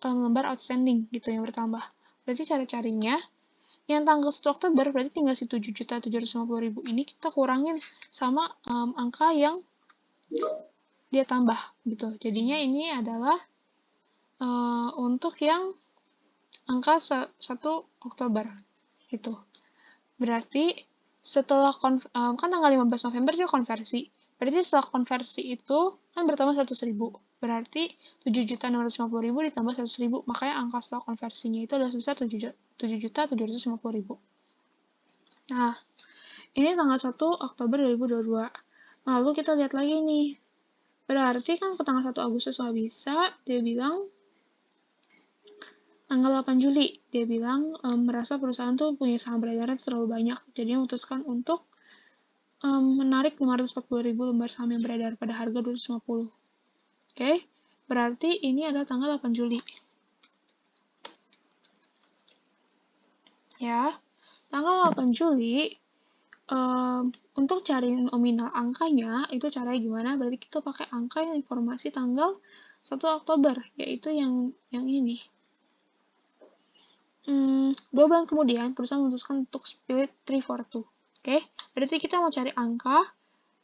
[SPEAKER 1] lembar outstanding gitu yang bertambah. Berarti cara carinya yang tanggal 1 Oktober berarti tinggal si 7.750.000 ini kita kurangin sama angka yang dia tambah gitu. Jadinya ini adalah untuk yang angka 1 Oktober gitu. Berarti setelah kan tanggal 15 November dia konversi. Berarti setelah konversi itu kan bertambah 100.000. Berarti 7.650.000 ditambah 100.000. Makanya angka setelah konversinya itu adalah sebesar 7.750.000. Nah, Ini tanggal 1 Oktober 2022. Lalu kita lihat lagi nih. Berarti kan ke tanggal 1 Agustus nggak bisa, dia bilang tanggal 8 Juli, dia bilang merasa perusahaan tuh punya saham beredarnya terlalu banyak, jadi memutuskan untuk menarik 540.000 lembar saham yang beredar pada harga 250. Oke, berarti ini adalah tanggal 8 Juli. Ya, tanggal 8 Juli, untuk cari nominal angkanya, itu caranya gimana? Berarti kita pakai angka yang informasi tanggal 1 Oktober, yaitu yang ini nih. 2 bulan kemudian, perusahaan memutuskan untuk split 342. Oke, berarti kita mau cari angka,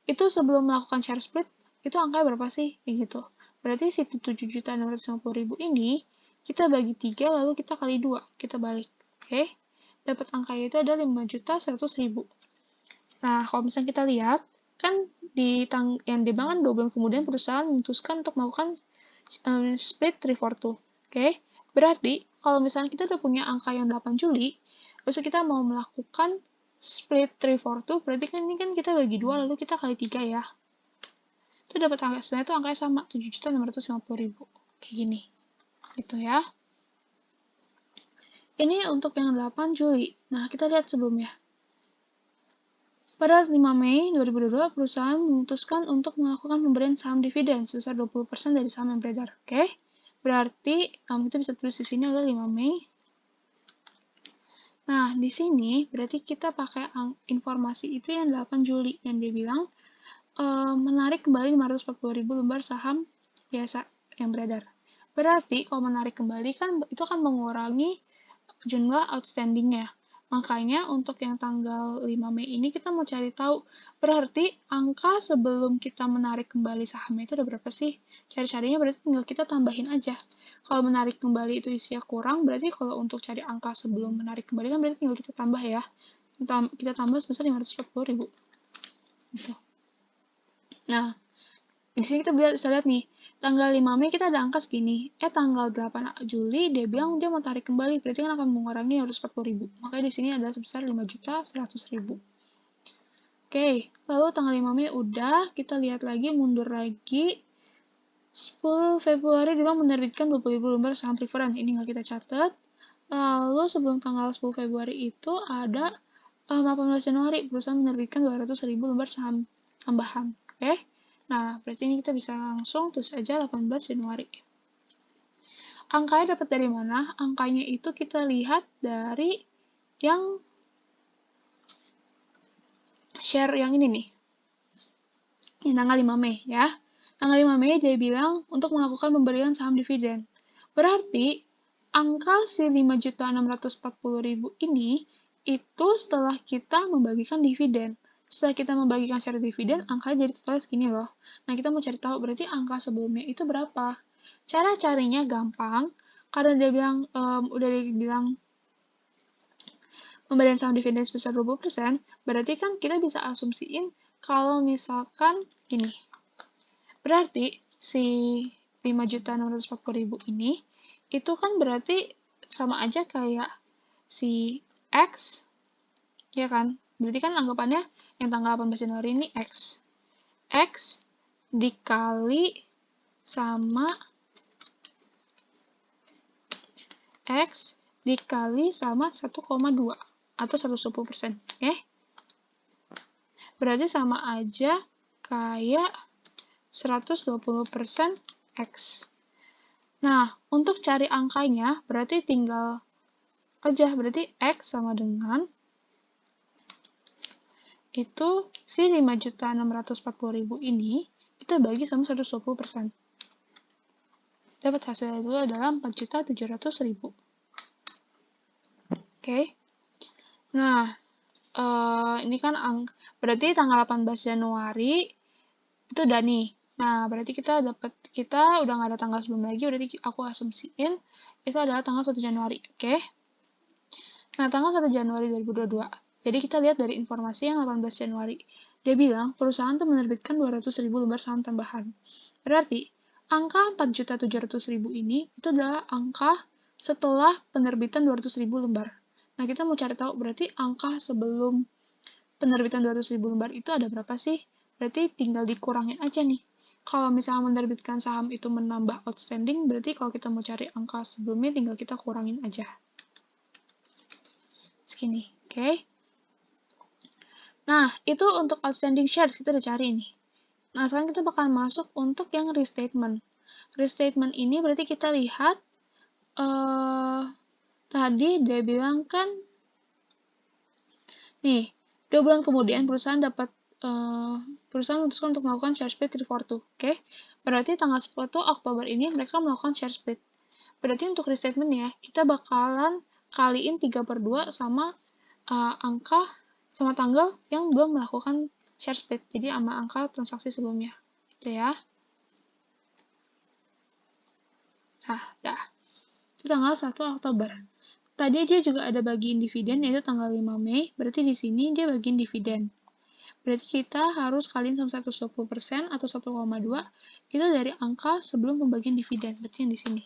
[SPEAKER 1] itu sebelum melakukan share split, itu angkanya berapa sih? Kayak gitu. Berarti si 7.650.000 ini, kita bagi 3, lalu kita kali 2, kita balik. Oke, dapat angkanya itu ada 5.100.000. Nah, kalau misalnya kita lihat, kan yang di bank kan 2 bulan kemudian perusahaan memutuskan untuk melakukan split 342. Oke, berarti kalau misalnya kita udah punya angka yang 8 Juli, besok kita mau melakukan split 342, berarti kan ini kan kita bagi 2 lalu kita kali 3 ya. Itu dapat angka, sebenarnya itu angkanya sama, 7.650.000. Kayak gini. Gitu ya. Ini untuk yang 8 Juli. Nah, kita lihat sebelumnya. Pada 5 Mei 2022, perusahaan memutuskan untuk melakukan pemberian saham dividen sebesar 20% dari saham yang beredar. Oke? Berarti kita bisa tulis di sini adalah 5 Mei. Nah, di sini berarti kita pakai informasi itu yang 8 Juli yang dia bilang menarik kembali 540.000 lembar saham biasa yang beredar. Berarti kalau menarik kembali kan itu akan mengurangi jumlah outstandingnya. Makanya untuk yang tanggal 5 Mei ini kita mau cari tahu berarti angka sebelum kita menarik kembali sahamnya itu udah berapa sih? Cari-carinya berarti tinggal kita tambahin aja. Kalau menarik kembali itu isinya kurang, berarti kalau untuk cari angka sebelum menarik kembali kan berarti tinggal kita tambah ya. Kita tambah sebesar 540.000. Gitu. Nah, di sini kita bisa lihat nih, tanggal 5 Mei kita ada angka segini. Tanggal 8 Juli dia bilang dia mau tarik kembali, berarti kan akan mengurangi 140.000. Makanya di sini ada sebesar 5.100.000. Oke, lalu tanggal 5 Mei udah, kita lihat lagi, mundur lagi. 10 Februari dia menerbitkan 20.000 lembar saham preferan. Ini nggak kita catat. Lalu sebelum tanggal 10 Februari itu ada 18 Januari perusahaan menerbitkan 200.000 lembar saham tambahan. Oke? Nah, berarti ini kita bisa langsung tulis aja 18 Januari. Angkanya dapat dari mana? Angkanya itu kita lihat dari yang share yang ini nih. Ini tanggal 5 Mei ya. Tanggal 5 Mei dia bilang untuk melakukan pemberian saham dividen. Berarti angka si 5.640.000 ini itu setelah kita membagikan dividen. Setelah kita membagikan share dividen, angkanya jadi total segini loh. Nah, kita mau cari tahu berarti angka sebelumnya itu berapa. Cara carinya gampang, karena dia bilang, udah dibilang pemberian saham dividen sebesar 20%, berarti kan kita bisa asumsiin kalau misalkan gini. Berarti si 5.640.000 ini, itu kan berarti sama aja kayak si X, ya kan? Berarti kan anggapannya yang tanggal 18 Januari ini X. X dikali sama X dikali sama 1,2 atau 110%. Oke? Berarti sama aja kayak 120% X. Nah, untuk cari angkanya berarti tinggal aja, berarti X sama dengan itu si 5.640.000 ini kita bagi sama 120%. Dapat hasilnya dulu adalah 4.700.000. Oke. Nah, ini kan berarti tanggal 18 Januari itu udah nih. Nah, berarti kita udah nggak ada tanggal sebelum lagi, berarti aku asumsiin itu adalah tanggal 1 Januari. Oke. Nah, tanggal 1 Januari 2022. Jadi kita lihat dari informasi yang 18 Januari. Dia bilang perusahaan tuh menerbitkan 200.000 lembar saham tambahan. Berarti angka 4.700.000 ini itu adalah angka setelah penerbitan 200.000 lembar. Nah, kita mau cari tahu berarti angka sebelum penerbitan 200.000 lembar itu ada berapa sih? Berarti tinggal dikurangin aja nih. Kalau misalnya menerbitkan saham itu menambah outstanding, berarti kalau kita mau cari angka sebelumnya tinggal kita kurangin aja. Segini, oke? Nah, itu untuk outstanding shares kita udah cari nih. Nah, sekarang kita bakal masuk untuk yang restatement. Restatement ini berarti kita lihat tadi dia bilang kan nih, 2 bulan kemudian perusahaan memutuskan untuk melakukan share split 3/4. Oke? Berarti tanggal 10 Oktober ini mereka melakukan share split. Berarti untuk restatement ya, kita bakalan kaliin 3/2 sama sama tanggal yang belum melakukan share split. Jadi sama angka transaksi sebelumnya. Gitu ya. Nah, dah. Itu tanggal 1 Oktober. Tadi dia juga ada bagiin dividen, yaitu tanggal 5 Mei. Berarti di sini dia bagiin dividen. Berarti kita harus kaliin sama 120% atau 1,2 itu dari angka sebelum pembagian dividen. Berarti yang di sini.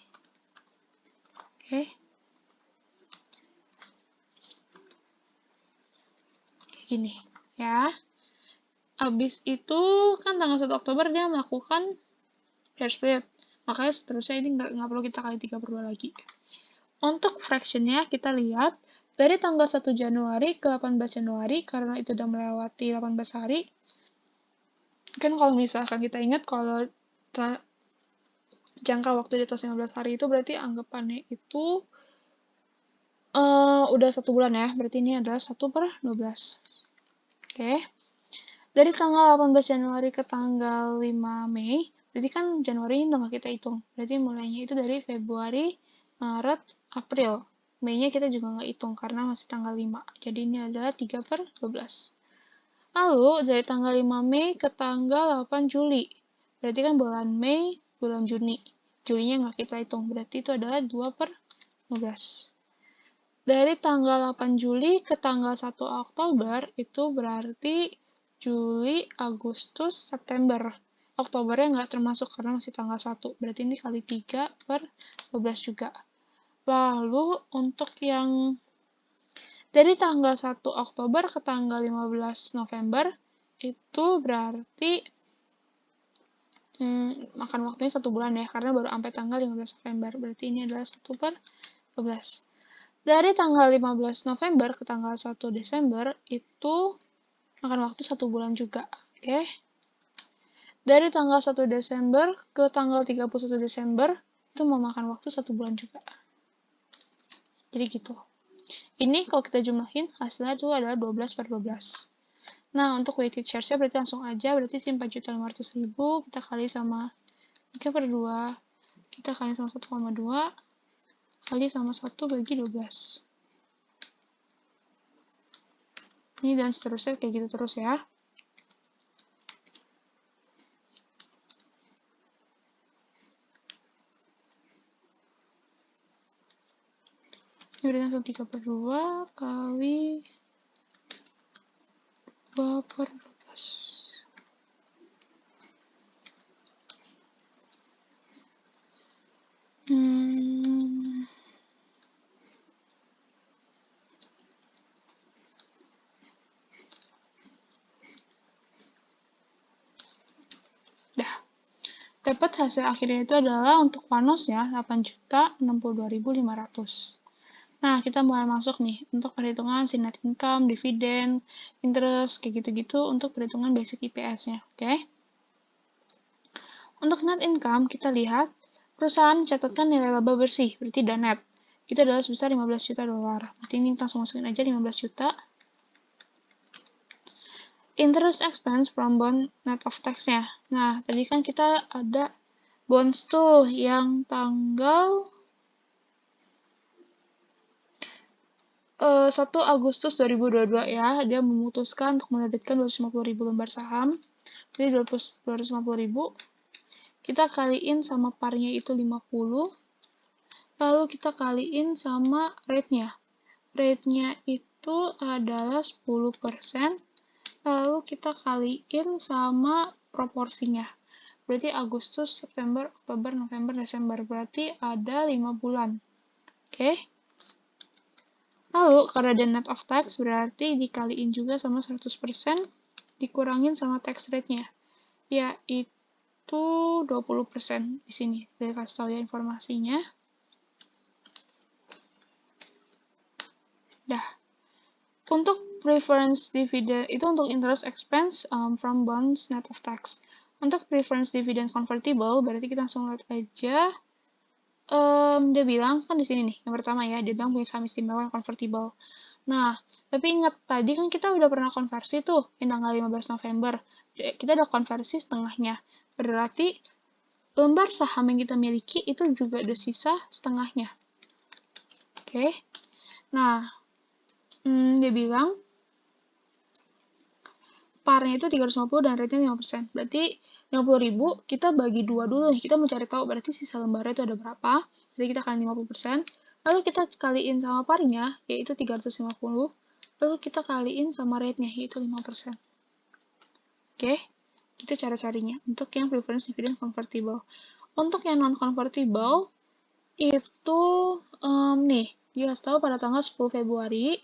[SPEAKER 1] Oke. Kayak gini. Ya. Habis itu kan tanggal 1 Oktober dia melakukan share split. Makanya seterusnya ini nggak perlu kita kali 3/2 lagi. Untuk fractionnya kita lihat dari tanggal 1 Januari ke 18 Januari karena itu udah melewati 18 hari. Kan kalau misalkan kita ingat kalau jangka waktu di atas 15 hari itu berarti anggapannya itu udah 1 bulan ya. Berarti ini adalah 1/12. Oke. Dari tanggal 18 Januari ke tanggal 5 Mei, berarti kan Januari ini udah nggak kita hitung. Berarti mulainya itu dari Februari, Maret, April. Mei-nya kita juga nggak hitung karena masih tanggal 5. Jadi ini adalah 3/12. Lalu dari tanggal 5 Mei ke tanggal 8 Juli. Berarti kan bulan Mei, bulan Juni. Julinya nggak kita hitung. Berarti itu adalah 2/12. Dari tanggal 8 Juli ke tanggal 1 Oktober itu berarti Juli, Agustus, September. Oktobernya nggak termasuk karena masih tanggal 1. Berarti ini kali 3/12 juga. Lalu untuk yang dari tanggal 1 Oktober ke tanggal 15 November itu berarti makan waktunya 1 bulan ya, karena baru sampai tanggal 15 November. Berarti ini adalah 1/12. Dari tanggal 15 November ke tanggal 1 Desember itu makan waktu 1 bulan juga. Oke. Dari tanggal 1 Desember ke tanggal 31 Desember itu memakan waktu 1 bulan juga. Jadi gitu. Ini kalau kita jumlahin hasilnya itu adalah 12/12. Nah, untuk weighted shares-nya berarti langsung aja, berarti sih 4.500.000 kita kali sama 3/2, kita kali sama 1,2, kali sama 1 bagi 12. Ini dan seterusnya kayak gitu terus ya. Ini berarti langsung 3/2 kali 2/12. Dah. Dapat hasil akhirnya itu adalah untuk panosnya 8.062.500. Nah, kita mulai masuk nih untuk perhitungan si net income, dividen, interest, kayak gitu-gitu untuk perhitungan basic IPS-nya, oke? Untuk net income, kita lihat perusahaan mencatatkan nilai laba bersih, berarti net. Itu adalah sebesar 15 juta dolar. Berarti ini langsung masukin aja 15 juta. Interest expense from bond net of tax-nya. Nah, tadi kan kita ada bonds tuh yang tanggal 1 Agustus 2022 ya, dia memutuskan untuk menerbitkan 250.000 lembar saham. Jadi 250.000. Kita kaliin sama parnya itu 50. Lalu kita kaliin sama rate-nya. Rate-nya itu adalah 10%. Lalu kita kaliin sama proporsinya. Berarti Agustus, September, Oktober, November, Desember. Berarti ada 5 bulan. Oke? Lalu, karena ada net of tax, berarti dikaliin juga sama 100%, dikurangin sama tax rate-nya, yaitu 20% di sini. Saya kasih tahu ya informasinya. Dah. Untuk preference dividend, itu untuk interest expense from bonds net of tax. Untuk preference dividend convertible, berarti kita langsung lihat aja. Dia bilang, kan di sini nih, yang pertama ya, dia bilang punya saham istimewa yang convertible. Nah, tapi ingat, tadi kan kita udah pernah konversi tuh, yang tanggal 15 November. Kita udah konversi setengahnya. Berarti, lembar saham yang kita miliki itu juga ada sisa setengahnya. Oke. Nah, dia bilang, parnya itu 350 dan rate-nya 5%. Berarti 50.000 kita bagi 2 dulu nih. Kita mau cari tahu berarti sisa lembarnya itu ada berapa. Jadi kita kaliin 50%. Lalu kita kaliin sama parnya, yaitu 350. Lalu kita kaliin sama rate-nya, yaitu 5%. Oke, itu cara carinya untuk yang preference dividend convertible. Untuk yang non-convertible, itu nih, dia tahu pada tanggal 10 Februari,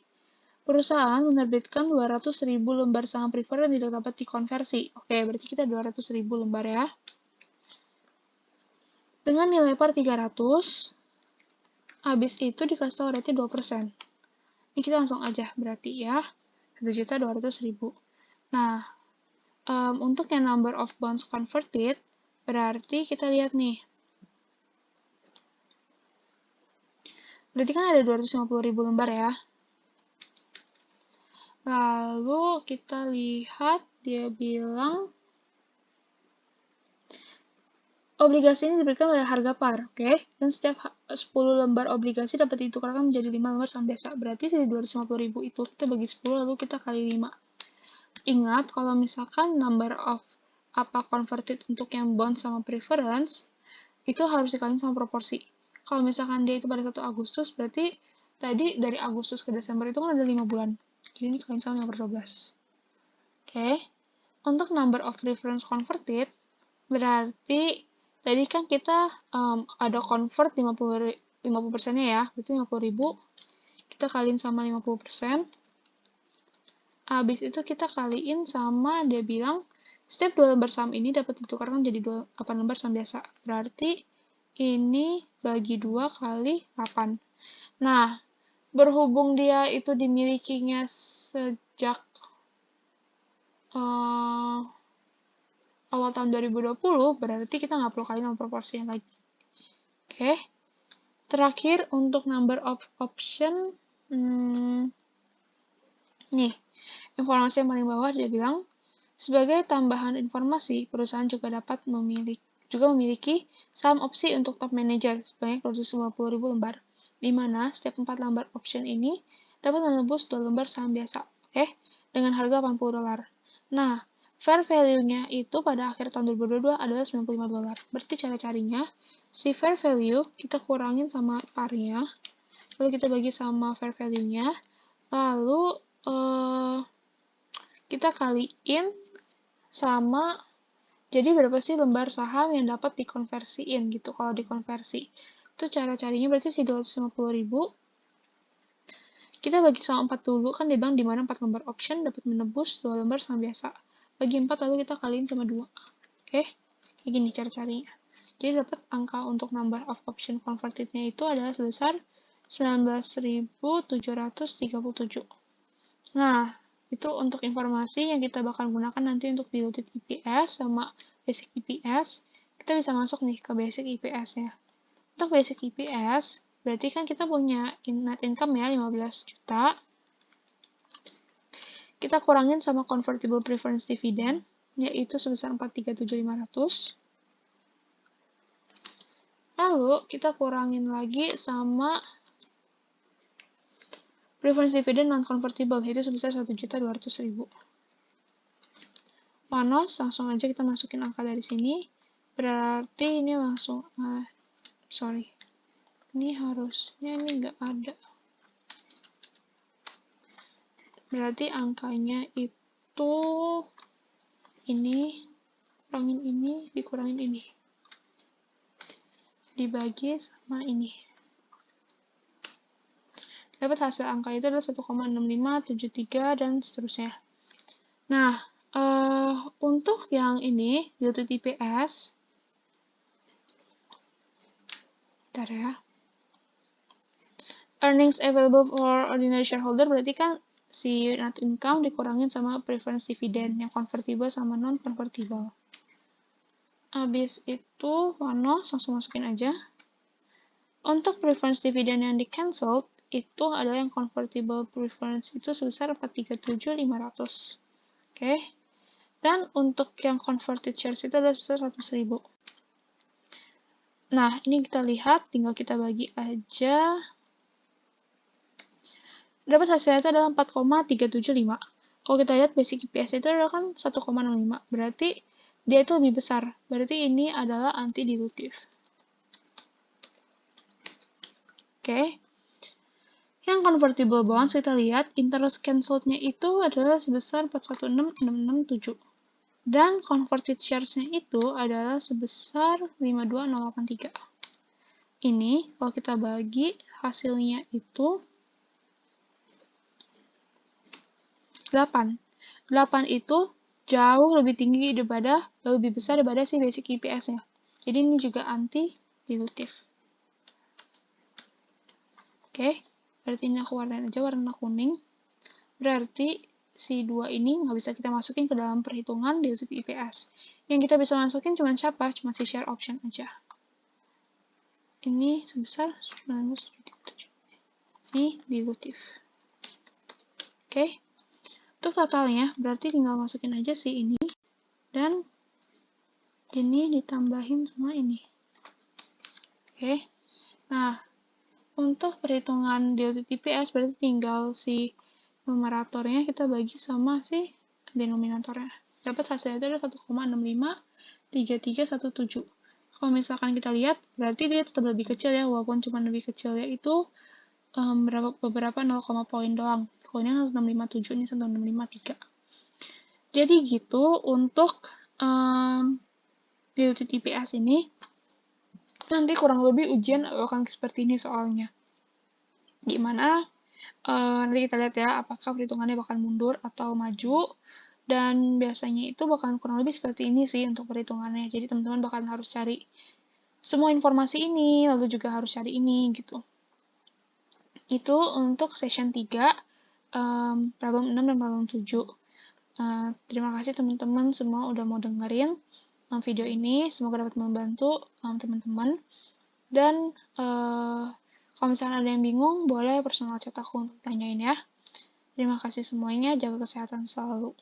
[SPEAKER 1] perusahaan menerbitkan 200.000 lembar saham preferred yang tidak dapat dikonversi. Oke, berarti kita 200.000 lembar ya. Dengan nilai par 300, habis itu dikasih tahu rate 2%. Ini kita langsung aja berarti ya, 1.200.000. Nah, untuk yang number of bonds converted, berarti kita lihat nih. Berarti kan ada 250.000 lembar ya. Lalu kita lihat, dia bilang obligasi ini diberikan pada harga par, oke? Dan setiap 10 lembar obligasi dapat ditukarkan menjadi 5 lembar saham biasa. Berarti dari 250.000 itu kita bagi 10 lalu kita kali 5. Ingat, kalau misalkan number of converted untuk yang bond sama preference, itu harus dikaliin sama proporsi. Kalau misalkan dia itu pada 1 Agustus, berarti tadi dari Agustus ke Desember itu kan ada 5 bulan. Jadi ini kalian sama 5/12. Oke. Untuk number of preference converted, berarti tadi kan kita ada convert 50%-nya ya, berarti 50.000. Kita kaliin sama 50%. Habis itu kita kaliin sama, dia bilang, setiap 2 lembar saham ini dapat ditukarkan jadi 8 lembar saham biasa. Berarti ini bagi 2 kali 8. Nah, berhubung dia itu dimilikinya sejak awal tahun 2020, berarti kita nggak perlu kali sama proporsinya lagi. Oke. Terakhir, untuk number of option, nih, informasi yang paling bawah dia bilang, sebagai tambahan informasi, perusahaan juga dapat memiliki saham opsi untuk top manager sebanyak 250.000 lembar, di mana setiap 4 lembar option ini dapat menembus 2 lembar saham biasa, oke, dengan harga $80. Nah, fair value-nya itu pada akhir tahun 2022 adalah $95. Berarti cara carinya, si fair value kita kurangin sama par-nya, lalu kita bagi sama fair value-nya, lalu kita kaliin sama, jadi berapa sih lembar saham yang dapat dikonversiin gitu. Kalau dikonversi itu cara carinya berarti si 250.000 kita bagi sama 4 dulu, kan dia bilang dimana 4 lembar option dapat menembus 2 lembar saham biasa. Bagi 4 lalu kita kaliin sama 2. Oke, kayak gini cara carinya. Jadi dapat angka untuk number of option converted-nya itu adalah sebesar 19.737. Nah, itu untuk informasi yang kita bakal gunakan nanti untuk diluted EPS sama basic EPS. Kita bisa masuk nih ke basic EPS-nya. Untuk basic EPS, berarti kan kita punya net income ya 15 juta. Kita kurangin sama convertible preference dividend, yaitu sebesar 437.500. Lalu, kita kurangin lagi sama preference dividend non-convertible, yaitu sebesar 1.200.000. Panos, langsung aja kita masukin angka dari sini. Berarti ini langsung, ini harusnya ini nggak ada. Berarti angkanya itu ini, kurangin ini, dikurangin ini. Dibagi sama ini. dapat hasil angka itu adalah 1,6573 dan seterusnya. Nah, untuk yang ini, diluted EPS, bentar ya. Earnings available for ordinary shareholder berarti kan si net income dikurangin sama preference dividend yang convertible sama non-convertible. Habis itu, Wanos langsung masukin aja. Untuk preference dividend yang di-cancel, itu adalah yang convertible preference itu sebesar 437.500. Oke. Dan untuk yang converted shares itu adalah sebesar 100.000. Nah, ini kita lihat, tinggal kita bagi aja. Dapat hasilnya itu adalah 4,375. Kalau kita lihat basic EPS itu adalah kan 1,65. Berarti dia itu lebih besar. Berarti ini adalah anti-dilutif. Oke. Yang convertible bonds kita lihat interest cancelled-nya itu adalah sebesar 416.667. Dan converted shares-nya itu adalah sebesar 52083. Ini kalau kita bagi hasilnya itu 8. 8 itu jauh lebih tinggi daripada, lebih besar daripada si basic EPS-nya. Jadi ini juga anti-dilutif. Oke, berarti ini aku warnain aja warna kuning. Berarti si 2 ini nggak bisa kita masukin ke dalam perhitungan diluted EPS. Yang kita bisa masukin cuma siapa? Cuma si share option aja. Ini sebesar 977. Ini dilutif. Oke. Untuk totalnya, berarti tinggal masukin aja sih ini. Dan ini ditambahin sama ini. Oke. Nah, untuk perhitungan diluted EPS, berarti tinggal si numeratornya kita bagi sama si denominatornya. Dapat hasilnya itu adalah 1,653317. Kalau misalkan kita lihat, berarti dia tetap lebih kecil ya, walaupun cuma lebih kecilnya itu beberapa 0, poin doang. Kalau ini 1657, ini 1653. Jadi gitu untuk diluted EPS ini. Nanti kurang lebih ujian akan seperti ini soalnya. Gimana? Nanti kita lihat ya, apakah perhitungannya bakal mundur atau maju. Dan biasanya itu bakal kurang lebih seperti ini sih untuk perhitungannya. Jadi teman-teman bakal harus cari semua informasi ini, lalu juga harus cari ini gitu. Itu untuk session 3, problem 6 dan problem 7. Terima kasih teman-teman semua udah mau dengerin video ini. Semoga dapat membantu teman-teman. Dan kalau misalnya ada yang bingung, boleh personal chat aku untuk tanyain ya. Terima kasih semuanya, jaga kesehatan selalu.